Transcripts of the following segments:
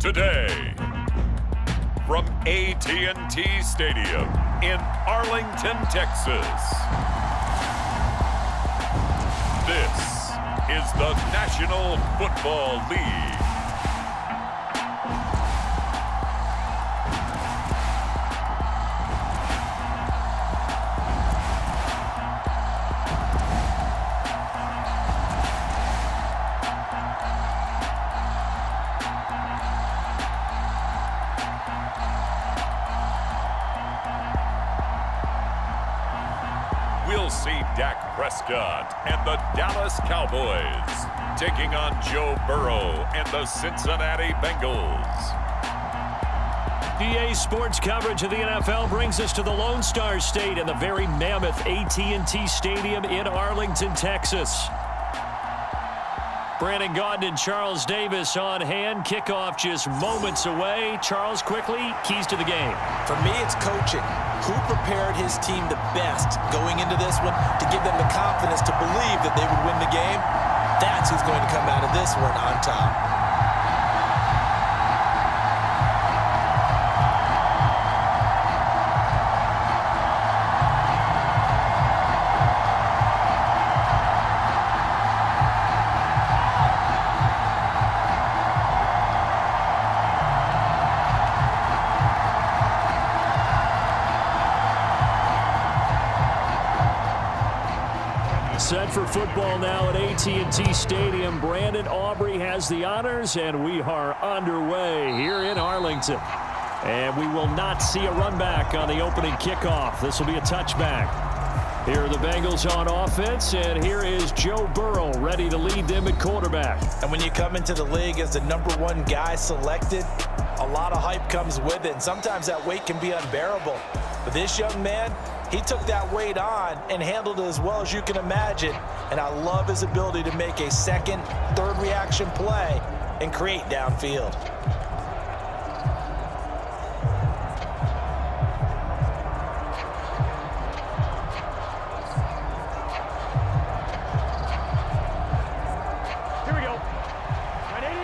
Today, from AT&T Stadium in Arlington, Texas, this is the National Football League. We'll see Dak Prescott and the Dallas Cowboys taking on Joe Burrow and the Cincinnati Bengals. EA Sports coverage of the NFL brings us to the Lone Star State and the very mammoth AT&T Stadium in Arlington, Texas. Brandon Gaudin and Charles Davis on hand. Kickoff just moments away. Charles, quickly, keys to the game. For me, it's coaching. Who prepared his team the best going into this one to give them the confidence to believe that they would win the game? That's who's going to come out of this one on top. Set for football now at AT&T Stadium. Brandon Aubrey has the honors, and we are underway here in Arlington. And we will not see a run back on the opening kickoff. This will be a touchback. Here are the Bengals on offense, and here is Joe Burrow ready to lead them at quarterback. And when you come into the league as the #1 guy selected, a lot of hype comes with it, and sometimes that weight can be unbearable. But this young man, he took that weight on and handled it as well as you can imagine. And I love his ability to make a second, third reaction play and create downfield. Here we go. Ready?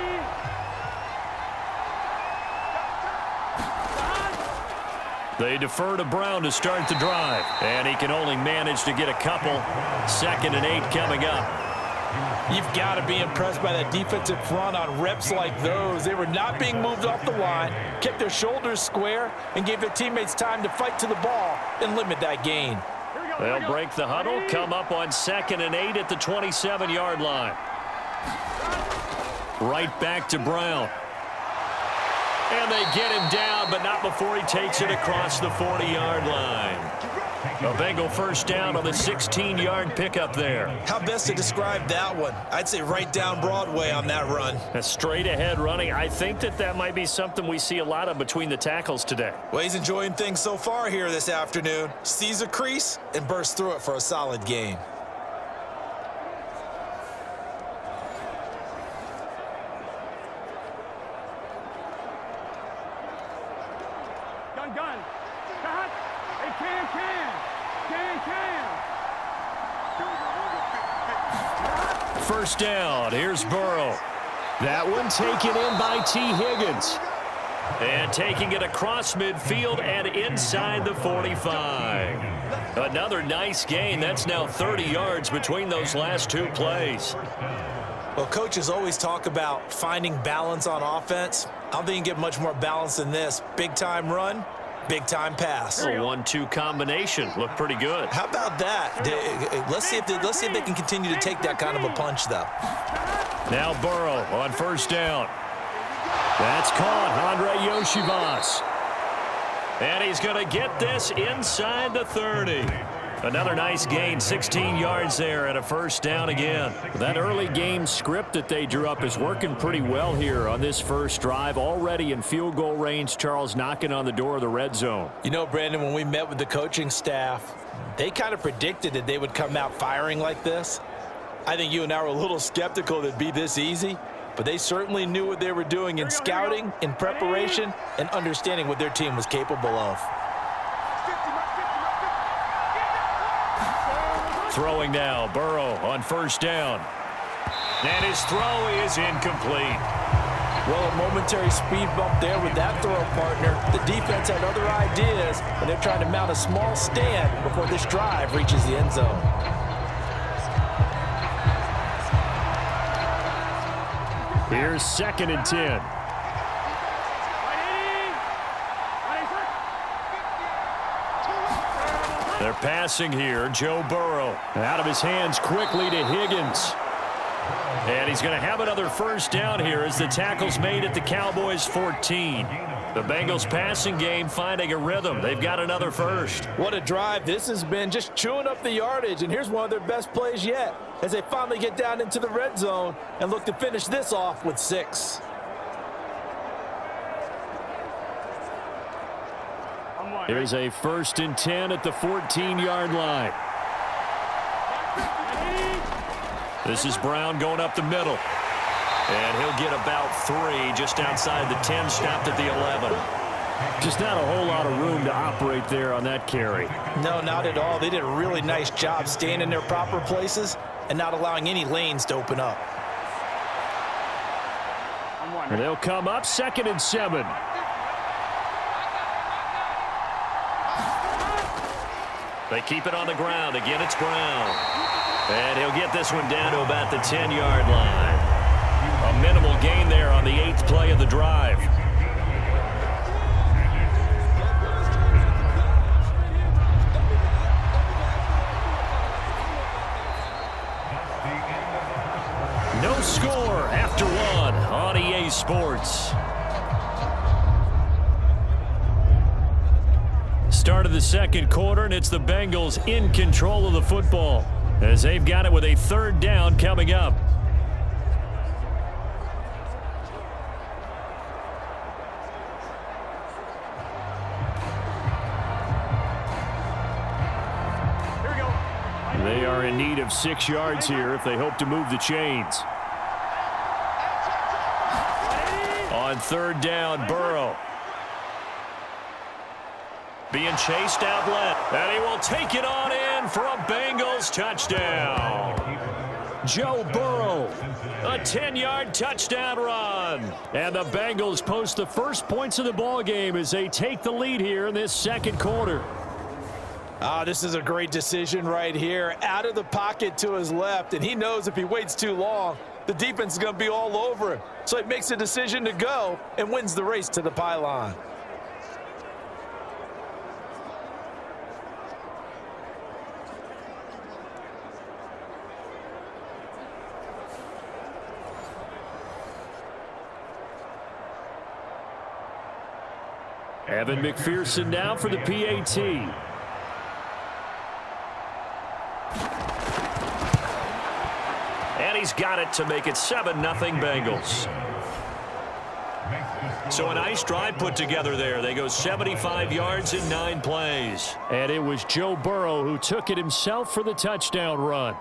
They defer to Brown to start the drive. And he can only manage to get a couple. 2nd and 8 coming up. You've got to be impressed by that defensive front on reps like those. They were not being moved off the line, kept their shoulders square, and gave their teammates time to fight to the ball and limit that gain. They'll break the huddle, come up on 2nd and 8 at the 27-yard line. Right back to Brown. And they get him down, but not before he takes it across the 40-yard line. A Bengal first down on the 16-yard pickup there. How best to describe that one? I'd say right down Broadway on that run. A straight-ahead running. I think that might be something we see a lot of between the tackles today. Well, he's enjoying things so far here this afternoon. Sees a crease and bursts through it for a solid gain. Gun. Cut. Hey, can. First down. Here's Burrow. That one taken in by T. Higgins. And taking it across midfield and inside the 45. Another nice gain. That's now 30 yards between those last two plays. Well, coaches always talk about finding balance on offense. I don't think you can get much more balance than this. Big-time run, big-time pass. A 1-2 combination. Looked pretty good. How about that? Let's see if they can continue to take that kind of a punch, though. Now Burrow on first down. That's caught. Andre Yoshivas. And he's going to get this inside the 30. Another nice gain, 16 yards there, and a first down again. That early game script that they drew up is working pretty well here on this first drive. Already in field goal range, Charles knocking on the door of the red zone. You know, Brandon, when we met with the coaching staff, they kind of predicted that they would come out firing like this. I think you and I were a little skeptical that it'd be this easy, but they certainly knew what they were doing in scouting, in preparation, and understanding what their team was capable of. Throwing now, Burrow on first down. And his throw is incomplete. Well, a momentary speed bump there with that throw partner. The defense had other ideas, and they're trying to mount a small stand before this drive reaches the end zone. Here's 2nd and 10. They're passing here. Joe Burrow out of his hands quickly to Higgins. And he's going to have another first down here as the tackle's made at the Cowboys' 14. The Bengals passing game finding a rhythm. They've got another first. What a drive this has been, just chewing up the yardage. And here's one of their best plays yet as they finally get down into the red zone and look to finish this off with 6. Here's a 1st and 10 at the 14-yard line. This is Brown going up the middle. And he'll get about 3 just outside the 10, stopped at the 11. Just not a whole lot of room to operate there on that carry. No, not at all. They did a really nice job staying in their proper places and not allowing any lanes to open up. And they'll come up 2nd and 7. They keep it on the ground. Again, it's Brown. And he'll get this one down to about the 10-yard line. A minimal gain there on the 8th play of the drive. No score after 1 on EA Sports. Start of the 2nd quarter, and it's the Bengals in control of the football as they've got it with a 3rd down coming up. Here we go. They are in need of 6 yards here if they hope to move the chains. On 3rd down, Burrow. Being chased out left, and he will take it on in for a Bengals touchdown. Joe Burrow, a 10-yard touchdown run. And the Bengals post the first points of the ball game as they take the lead here in this 2nd quarter. This is a great decision right here. Out of the pocket to his left, and he knows if he waits too long, the defense is going to be all over him. So he makes a decision to go and wins the race to the pylon. Evan McPherson now for the PAT. And he's got it to make it 7-0 Bengals. So a nice drive put together there. They go 75 yards in 9 plays. And it was Joe Burrow who took it himself for the touchdown run.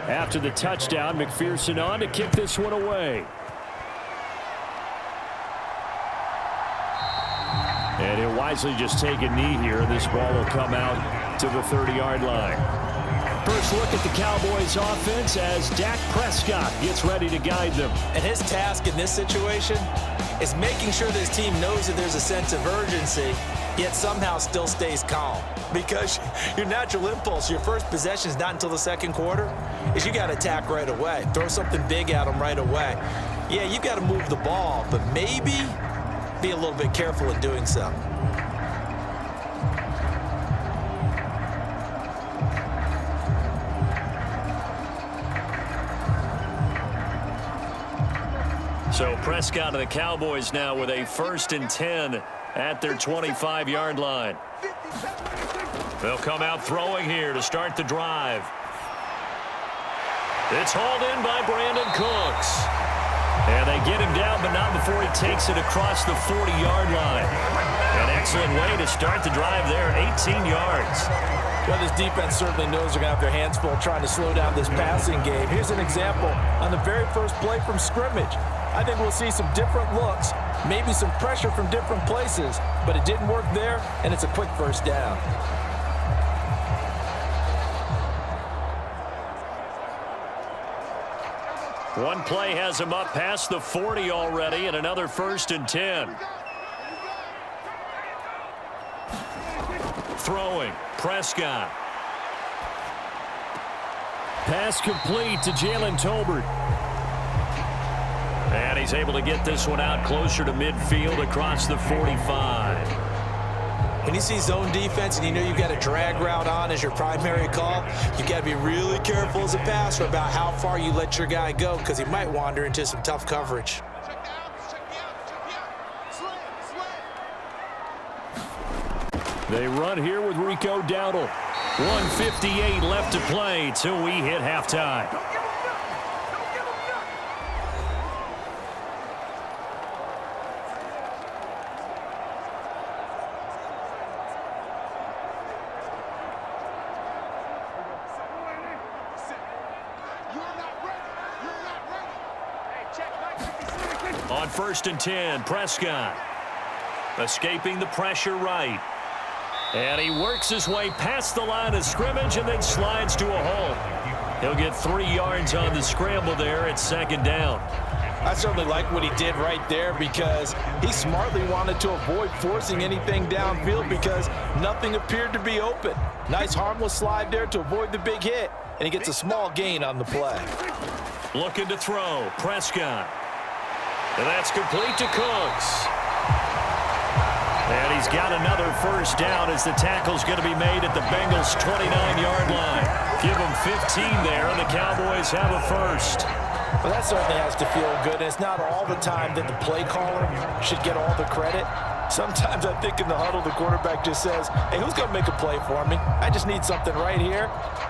After the touchdown, McPherson on to kick this one away. And he'll wisely just take a knee here, and this ball will come out to the 30-yard line. First look at the Cowboys offense as Dak Prescott gets ready to guide them. And his task in this situation is making sure that his team knows that there's a sense of urgency, yet somehow still stays calm. Because your natural impulse, your first possession is not until the 2nd quarter, is you got to attack right away. Throw something big at them right away. Yeah, you got to move the ball, but maybe be a little bit careful in doing so. So Prescott and the Cowboys now with a 1st and 10 at their 25-yard line. They'll come out throwing here to start the drive. It's hauled in by Brandon Cooks. And they get him down, but not before he takes it across the 40-yard line. An excellent way to start the drive there, 18 yards. Well, this defense certainly knows they're going to have their hands full trying to slow down this passing game. Here's an example on the very first play from scrimmage. I think we'll see some different looks, maybe some pressure from different places, but it didn't work there, and it's a quick first down. One play has him up past the 40 already, and another 1st and 10. Throwing, Prescott. Pass complete to Jalen Tolbert. And he's able to get this one out closer to midfield across the 45. When you see zone defense and you know you've got a drag route on as your primary call, you've got to be really careful as a passer about how far you let your guy go because he might wander into some tough coverage. They run here with Rico Dowdle. 1:58 left to play till we hit halftime. On 1st and 10, Prescott escaping the pressure right. And he works his way past the line of scrimmage and then slides to a hole. He'll get 3 yards on the scramble there at 2nd down. I certainly like what he did right there because he smartly wanted to avoid forcing anything downfield because nothing appeared to be open. Nice harmless slide there to avoid the big hit, and he gets a small gain on the play. Looking to throw, Prescott. And that's complete to Cooks. And he's got another 1st down as the tackle's going to be made at the Bengals' 29-yard line. Give them 15 there, and the Cowboys have a 1st. Well, that certainly has to feel good. And it's not all the time that the play caller should get all the credit. Sometimes I think in the huddle, the quarterback just says, hey, who's going to make a play for me? I just need something right here.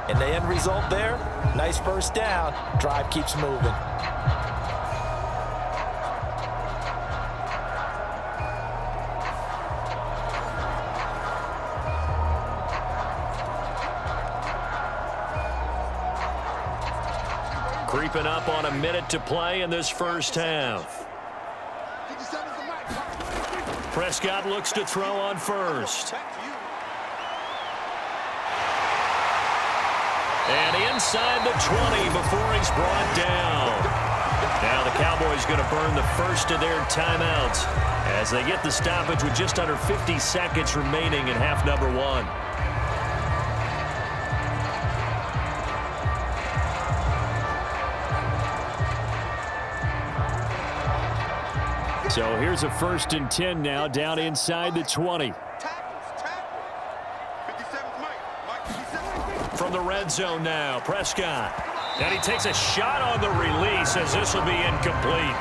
And the end result there, nice 1st down. Drive keeps moving. Creeping up on a minute to play in this 1st half. Prescott looks to throw on 1st. And inside the 20 before he's brought down. Now the Cowboys going to burn the 1st of their timeouts as they get the stoppage with just under 50 seconds remaining in half number 1. So here's a 1st and 10 now down inside the 20. From the red zone now, Prescott. And he takes a shot on the release as this will be incomplete.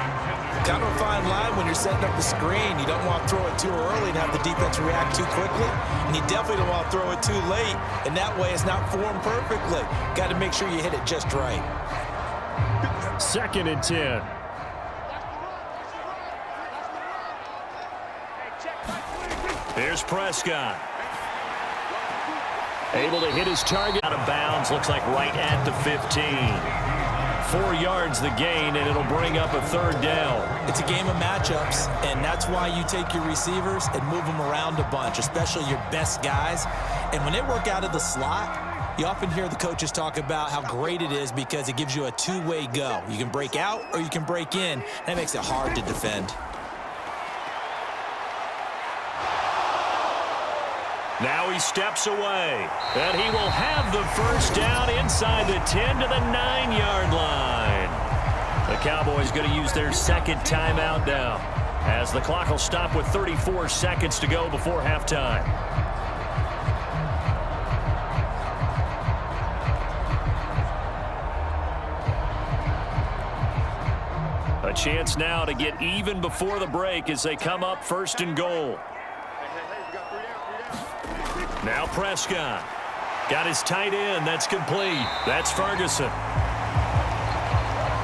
Kind of a fine line when you're setting up the screen. You don't want to throw it too early and have the defense react too quickly. And you definitely don't want to throw it too late. And that way it's not formed perfectly. Got to make sure you hit it just right. 2nd and 10. Here's Prescott. Able to hit his target. Out of bounds, looks like right at the 15. 4 yards the gain, and it'll bring up a 3rd down. It's a game of matchups, and that's why you take your receivers and move them around a bunch, especially your best guys. And when they work out of the slot, you often hear the coaches talk about how great it is because it gives you a two-way go. You can break out or you can break in. That makes it hard to defend. Now he steps away, and he will have the 1st down inside the 10 to the 9-yard line. The Cowboys going to use their 2nd timeout now as the clock will stop with 34 seconds to go before halftime. A chance now to get even before the break as they come up 1st and goal. Now Prescott. Got his tight end. That's complete. That's Ferguson.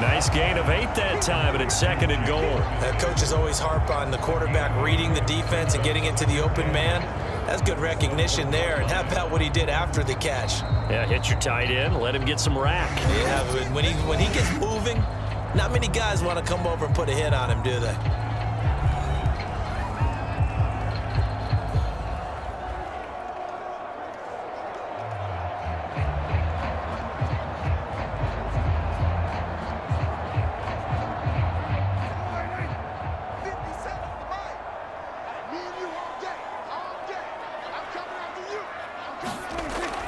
Nice gain of 8 that time, and it's 2nd and goal. Coaches always harp on the quarterback reading the defense and getting into the open man. That's good recognition there. And how about what he did after the catch? Yeah, hit your tight end, let him get some rack. Yeah, but when he gets moving, not many guys want to come over and put a hit on him, do they?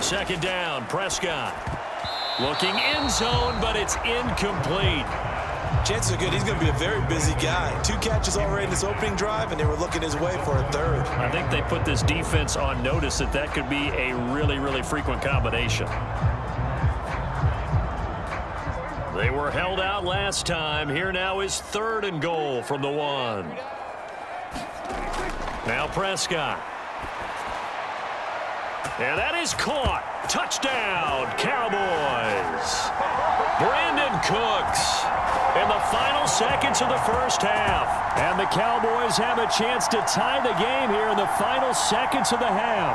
Second down, Prescott. Looking end zone, but it's incomplete. Chances are good he's going to be a very busy guy. 2 catches already in this opening drive, and they were looking his way for a 3rd. I think they put this defense on notice that could be a really, really frequent combination. They were held out last time. Here now is 3rd and goal from the 1. Now Prescott. And that is caught. Touchdown, Cowboys. Brandon Cooks in the final seconds of the first half. And the Cowboys have a chance to tie the game here in the final seconds of the half.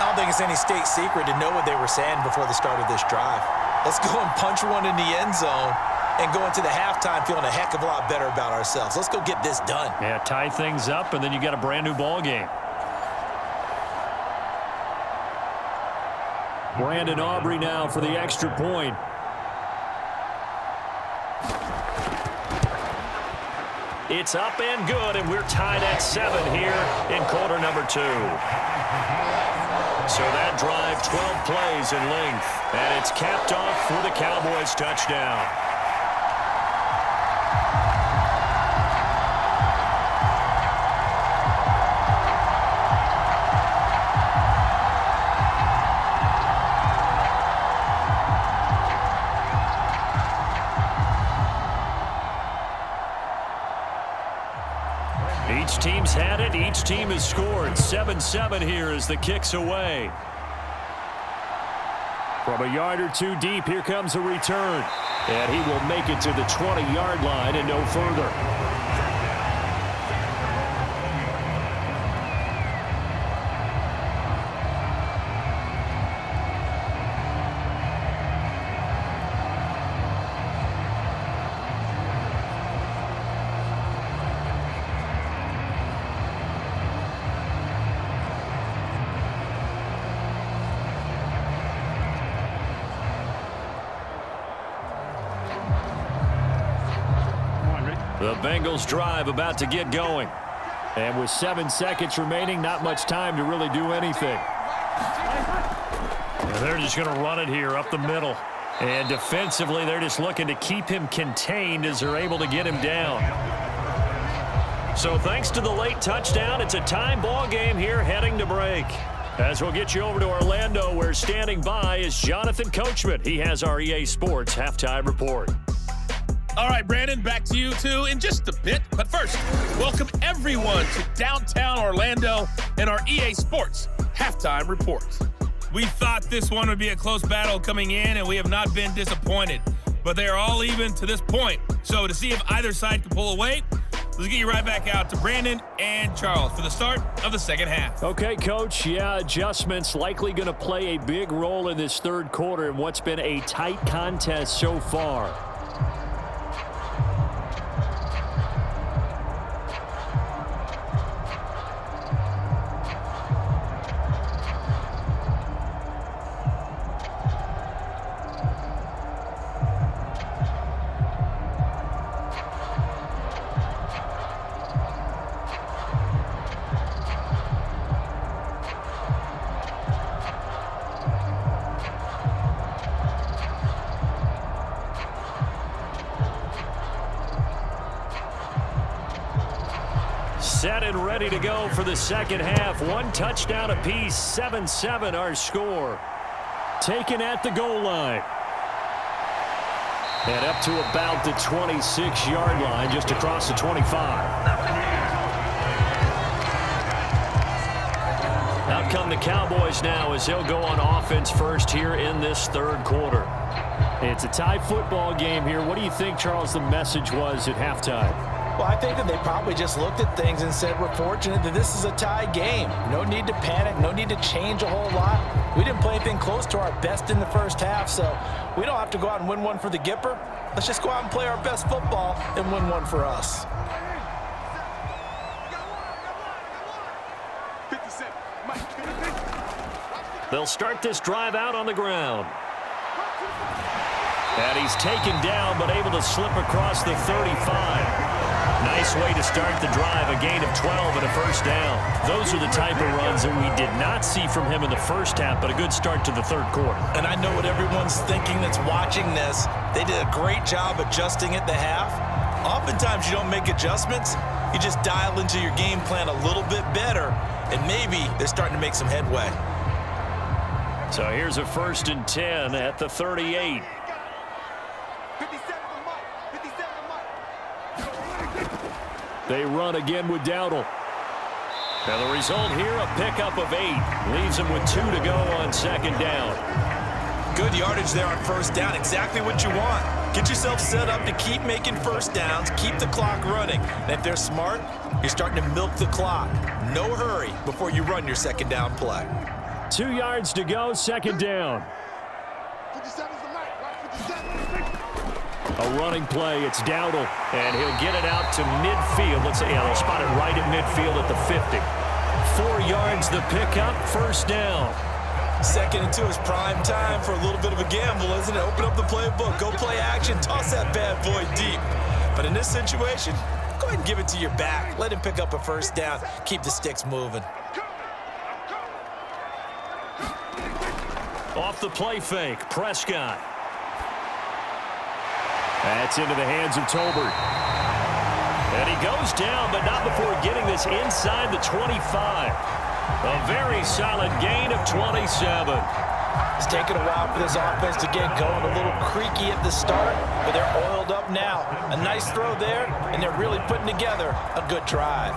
I don't think it's any state secret to know what they were saying before the start of this drive. Let's go and punch one in the end zone and go into the halftime feeling a heck of a lot better about ourselves. Let's go get this done. Yeah, tie things up, and then you got a brand new ball game. Brandon Aubrey now for the extra point. It's up and good, and we're tied at 7 here in quarter number 2. So that drive, 12 plays in length, and it's capped off for the Cowboys touchdown. Each team's had it. Each team has scored. 7-7 here as the kick's away. From a yard or 2 deep, here comes a return. And he will make it to the 20-yard line and no further. The Bengals drive about to get going. And with 7 seconds remaining, not much time to really do anything. And they're just going to run it here up the middle. And defensively, they're just looking to keep him contained as they're able to get him down. So thanks to the late touchdown, it's a time ball game here heading to break. As we'll get you over to Orlando, where standing by is Jonathan Coachman. He has our EA Sports halftime report. All right, Brandon, back to you two in just a bit. But first, welcome everyone to downtown Orlando and our EA Sports halftime report. We thought this one would be a close battle coming in, and we have not been disappointed. But they are all even to this point. So to see if either side can pull away, let's get you right back out to Brandon and Charles for the start of the second half. Okay, Coach. Yeah, adjustments likely going to play a big role in this third quarter in what's been a tight contest so far. Set and ready to go for the second half. 1 touchdown apiece, 7-7 our score. Taken at the goal line. And up to about the 26-yard line, just across the 25. Out come the Cowboys now as they'll go on offense first here in this third quarter. It's a tie football game here. What do you think, Charles, the message was at halftime? Well, I think that they probably just looked at things and said, we're fortunate that this is a tie game. No need to panic, no need to change a whole lot. We didn't play anything close to our best in the first half, so we don't have to go out and win one for the Gipper. Let's just go out and play our best football and win one for us. They'll start this drive out on the ground. And he's taken down, but able to slip across the 35. Nice way to start the drive, a gain of 12 and a first down. Those are the type of runs that we did not see from him in the first half, but a good start to the third quarter. And I know what everyone's thinking that's watching this. They did a great job adjusting at the half. Oftentimes you don't make adjustments. You just dial into your game plan a little bit better, and maybe they're starting to make some headway. So here's a 1st and 10 at the 38. They run again with Dowdle. And the result here, a pickup of 8. Leaves them with 2 to go on 2nd down. Good yardage there on 1st down. Exactly what you want. Get yourself set up to keep making 1st downs, keep the clock running. And if they're smart, you're starting to milk the clock. No hurry before you run your 2nd down play. 2 yards to go, 2nd down. A running play, it's Dowdle, and he'll get it out to midfield. Let's say, yeah, they'll spot it right at midfield at the 50. 4 yards the pickup, 1st down. 2nd and 2 is prime time for a little bit of a gamble, isn't it? Open up the playbook, go play action, toss that bad boy deep. But in this situation, go ahead and give it to your back. Let him pick up a 1st down, keep the sticks moving. Off the play fake, Prescott. That's into the hands of Tolbert. And he goes down, but not before getting this inside the 25. A very solid gain of 27. It's taken a while for this offense to get going. A little creaky at the start, but they're oiled up now. A nice throw there, and they're really putting together a good drive.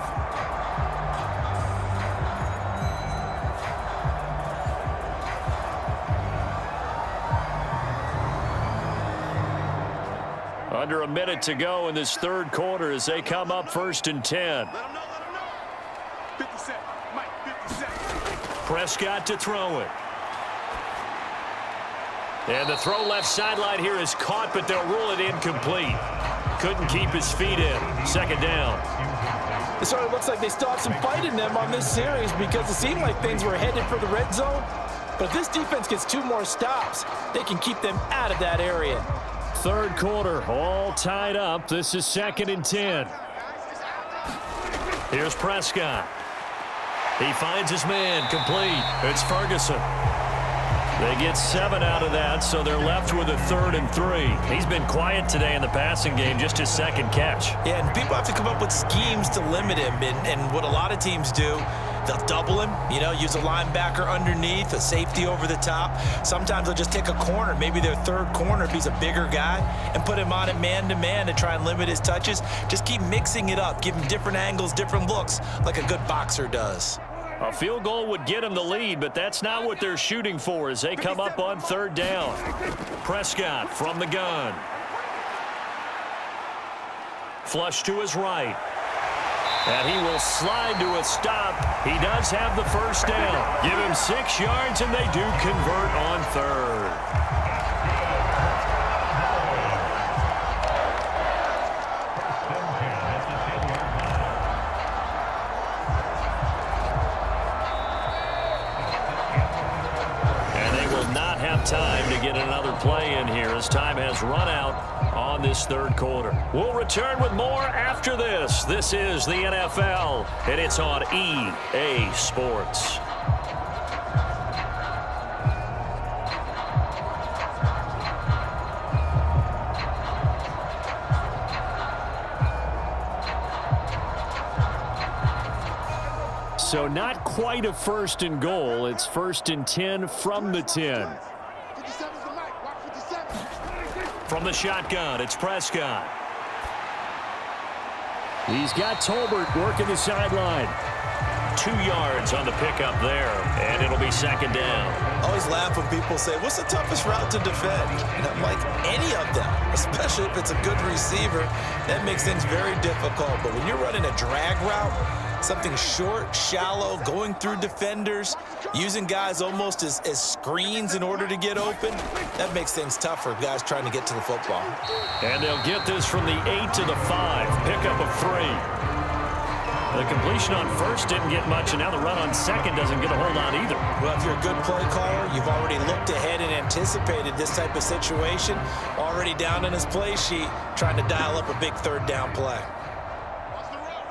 Under a minute to go in this third quarter as they come up 1st and 10. Prescott to throw it. And the throw left sideline here is caught, but they'll rule it incomplete. Couldn't keep his feet in. 2nd down. It sort of looks like they still have some fight in them on this series because it seemed like things were headed for the red zone. But if this defense gets 2 more stops, they can keep them out of that area. Third quarter, all tied up. This is 2nd and 10. Here's Prescott. He finds his man, complete. It's Ferguson. They get 7 out of that, so they're left with a 3rd and 3. He's been quiet today in the passing game, just his 2nd catch. Yeah, and people have to come up with schemes to limit him, and what a lot of teams do, they'll double him, use a linebacker underneath, a safety over the top. Sometimes they'll just take a corner, maybe their 3rd corner if he's a bigger guy, and put him on it man-to-man to try and limit his touches. Just keep mixing it up, give him different angles, different looks, like a good boxer does. A field goal would get them the lead, but that's not what they're shooting for as they come up on 3rd down. Prescott from the gun. Flush to his right. And he will slide to a stop. He does have the 1st down. Give him 6 yards, and they do convert on 3rd. Time to get another play in here as time has run out on this third quarter. We'll return with more after this. This is the NFL, and it's on EA Sports. So not quite a 1st and goal. It's 1st and 10 from the 10. From the shotgun, it's Prescott. He's got Tolbert working the sideline. 2 yards on the pickup there, and it'll be second down. I always laugh when people say, what's the toughest route to defend? And I'm like, any of them, especially if it's a good receiver. That makes things very difficult. But when you're running a drag route, something short, shallow, going through defenders, using guys almost as screens in order to get open, that makes things tough for guys trying to get to the football. And they'll get this from the 8 to the 5, pickup of 3. The completion on first didn't get much, and now the run on second doesn't get a whole lot either. Well, if you're a good play caller, you've already looked ahead and anticipated this type of situation, already down in his play sheet, trying to dial up a big third down play.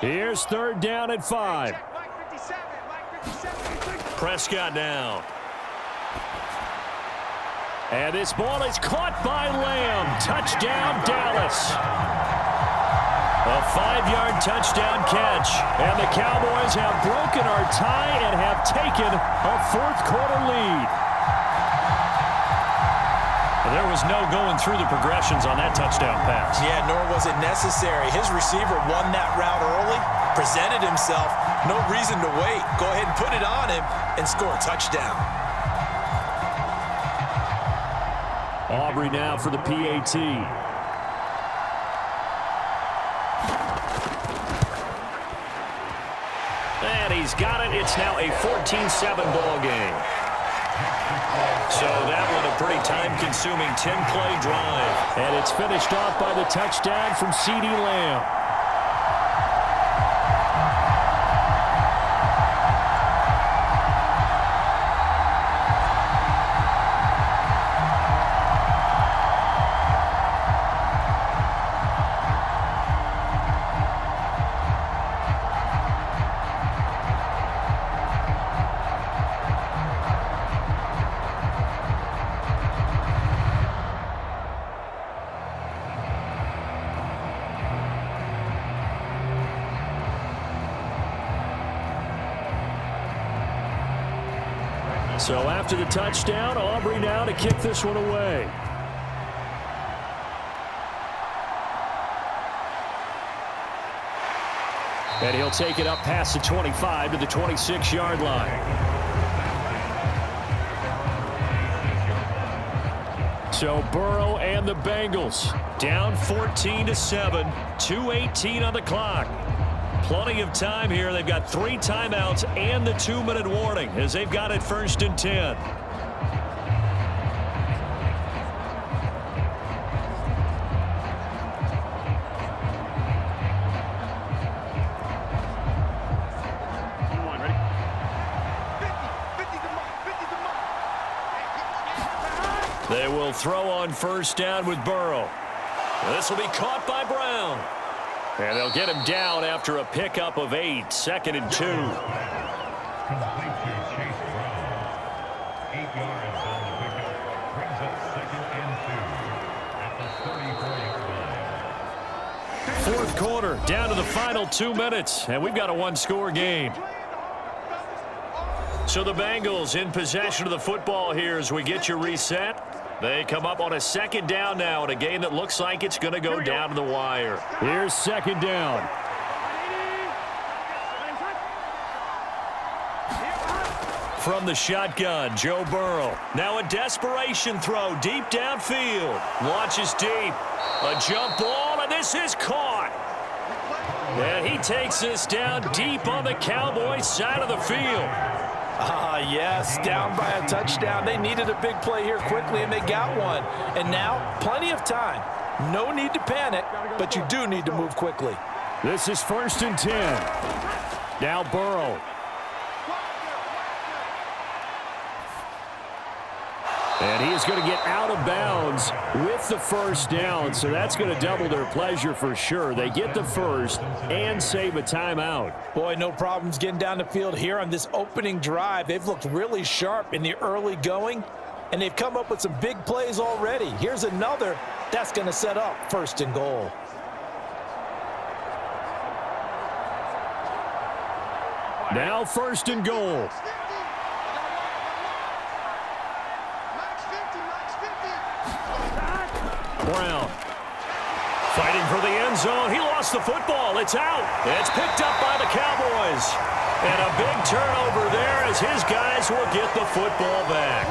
Here's third down at 5. Prescott now. And this ball is caught by Lamb. Touchdown, Dallas. A 5-yard touchdown catch. And the Cowboys have broken our tie and have taken a fourth-quarter lead. There was no going through the progressions on that touchdown pass. Yeah, nor was it necessary. His receiver won that route early, presented himself. No reason to wait. Go ahead and put it on him and score a touchdown. Aubrey now for the PAT. And he's got it. It's now a 14-7 ball game. So that one a pretty time-consuming 10-play drive. And it's finished off by the touchdown from CeeDee Lamb. So after the touchdown, Aubrey now to kick this one away. And he'll take it up past the 25 to the 26-yard line. So Burrow and the Bengals down 14-7, 2:18 on the clock. Plenty of time here. They've got 3 timeouts and the 2-minute warning as they've got it 1st and 10. They will throw on 1st down with Burrow. This will be caught by Brown. And they'll get him down after a pickup of 8, 2nd and 2. Fourth quarter, down to the final 2 minutes, and we've got a 1-score game. So the Bengals in possession of the football here as we get you reset. They come up on a 2nd down now in a game that looks like it's going to go down to the wire. Here's 2nd down. From the shotgun, Joe Burrow. Now a desperation throw deep downfield. Launches deep. A jump ball, and this is caught. And he takes this down deep on the Cowboys side of the field. Yes, down by a touchdown. They needed a big play here quickly, and they got one. And now, plenty of time. No need to panic, but you do need to move quickly. This is 1st and 10. Now Burrow. And he is going to get out of bounds with the 1st down, so that's going to double their pleasure for sure. They get the 1st and save a timeout. Boy, no problems getting down the field here on this opening drive. They've looked really sharp in the early going, and they've come up with some big plays already. Here's another that's going to set up 1st and goal. Now 1st and goal. Brown fighting for the end zone. He lost the football. It's out. It's picked up by the Cowboys. And a big turnover there as his guys will get the football back.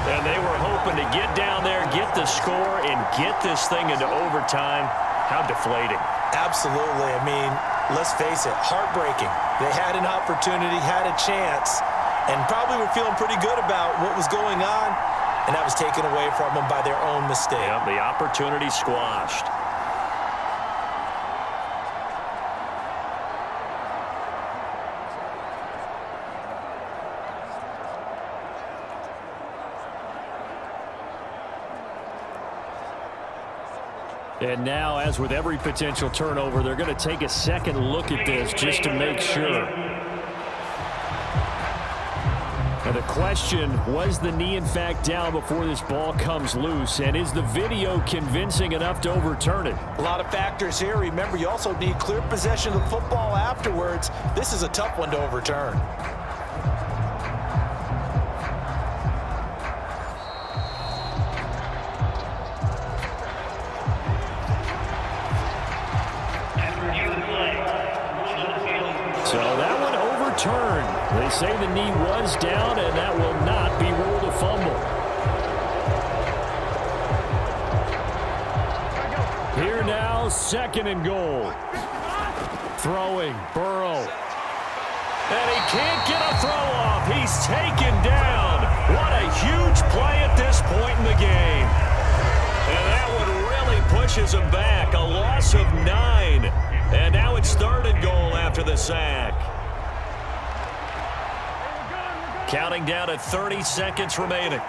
And they were hoping to get down there, get the score, and get this thing into overtime. How deflating. Absolutely. I mean, let's face it, heartbreaking. They had an opportunity, had a chance, and probably were feeling pretty good about what was going on, and that was taken away from them by their own mistake. Yep, the opportunity squashed. And now, as with every potential turnover, they're going to take a second look at this just to make sure. And the question, was the knee in fact down before this ball comes loose? And is the video convincing enough to overturn it? A lot of factors here. Remember, you also need clear possession of the football afterwards. This is a tough one to overturn. So that one overturned. They say the knee was down, and that will not be ruled a fumble. Here now, 2nd and goal. Throwing, Burrow. And he can't get a throw off. He's taken down. What a huge play at this point in the game. And that one really pushes him back. A loss of 9. And now it's 3rd and goal after the sack. Counting down to 30 seconds remaining.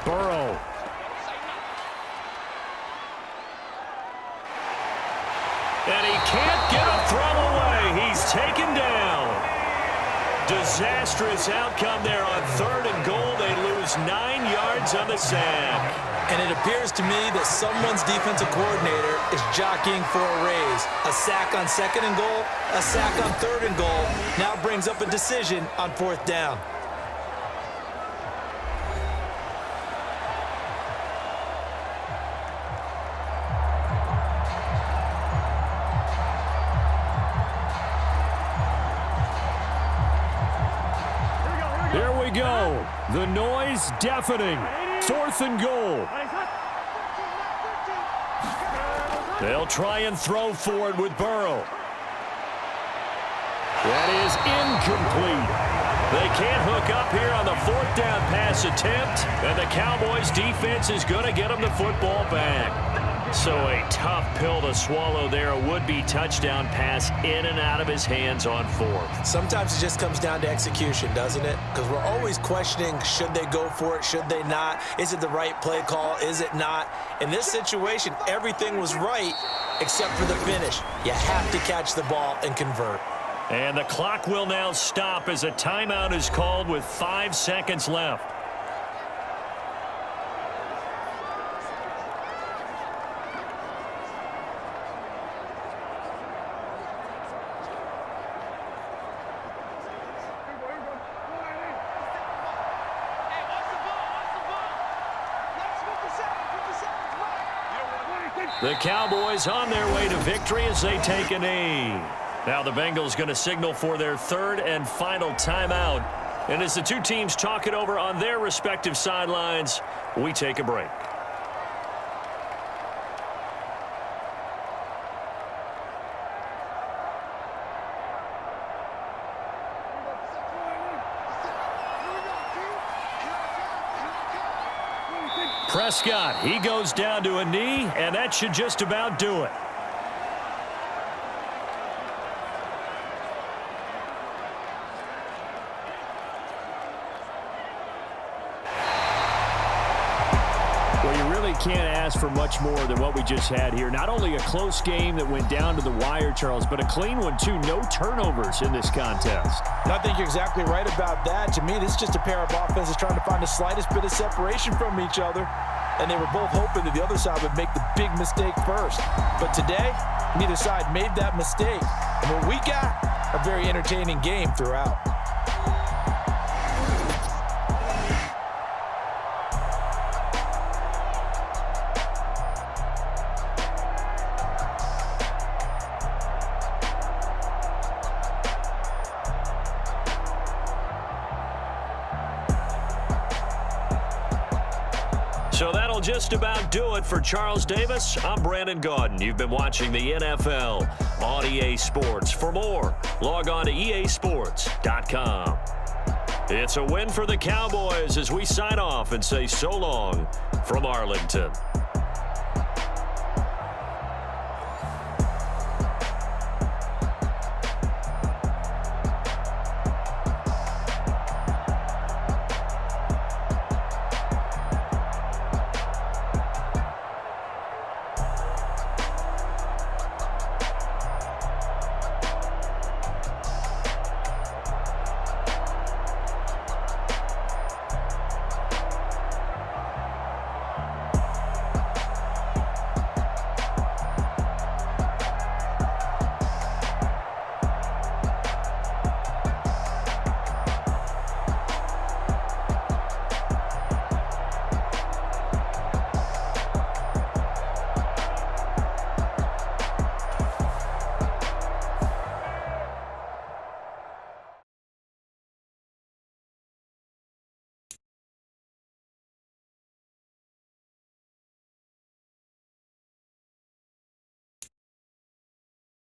Burrow. And he can't get a throw away. He's taken down. Disastrous outcome there on 3rd and goal. They lose 9 yards on the sack. And it appears to me that someone's defensive coordinator is jockeying for a raise. A sack on 2nd and goal, a sack on 3rd and goal. Now brings up a decision on 4th down. Here we go. The noise deafening. 4th and goal. They'll try and throw forward with Burrow. That is incomplete. They can't hook up here on the 4th down pass attempt, and the Cowboys defense is going to get them the football back. So a tough pill to swallow there. A would-be touchdown pass in and out of his hands on 4th. Sometimes it just comes down to execution, doesn't it? Because we're always questioning, should they go for it, should they not? Is it the right play call, is it not? In this situation, everything was right except for the finish. You have to catch the ball and convert. And the clock will now stop as a timeout is called with 5 seconds left. The Cowboys on their way to victory as they take a knee. Now the Bengals going to signal for their 3rd and final timeout. And as the two teams talk it over on their respective sidelines, we take a break. Prescott, he goes down to a knee, and that should just about do it. Well, you really can't ask for much more than what we just had here. Not only a close game that went down to the wire, Charles, but a clean one, too. No turnovers in this contest. I think you're exactly right about that. To me, this is just a pair of offenses trying to find the slightest bit of separation from each other. And they were both hoping that the other side would make the big mistake first. But today, neither side made that mistake. And what we got, a very entertaining game throughout. So that'll just about do it for Charles Davis. I'm Brandon Gaudin. You've been watching the NFL on EA Sports. For more, log on to easports.com. It's a win for the Cowboys as we sign off and say so long from Arlington.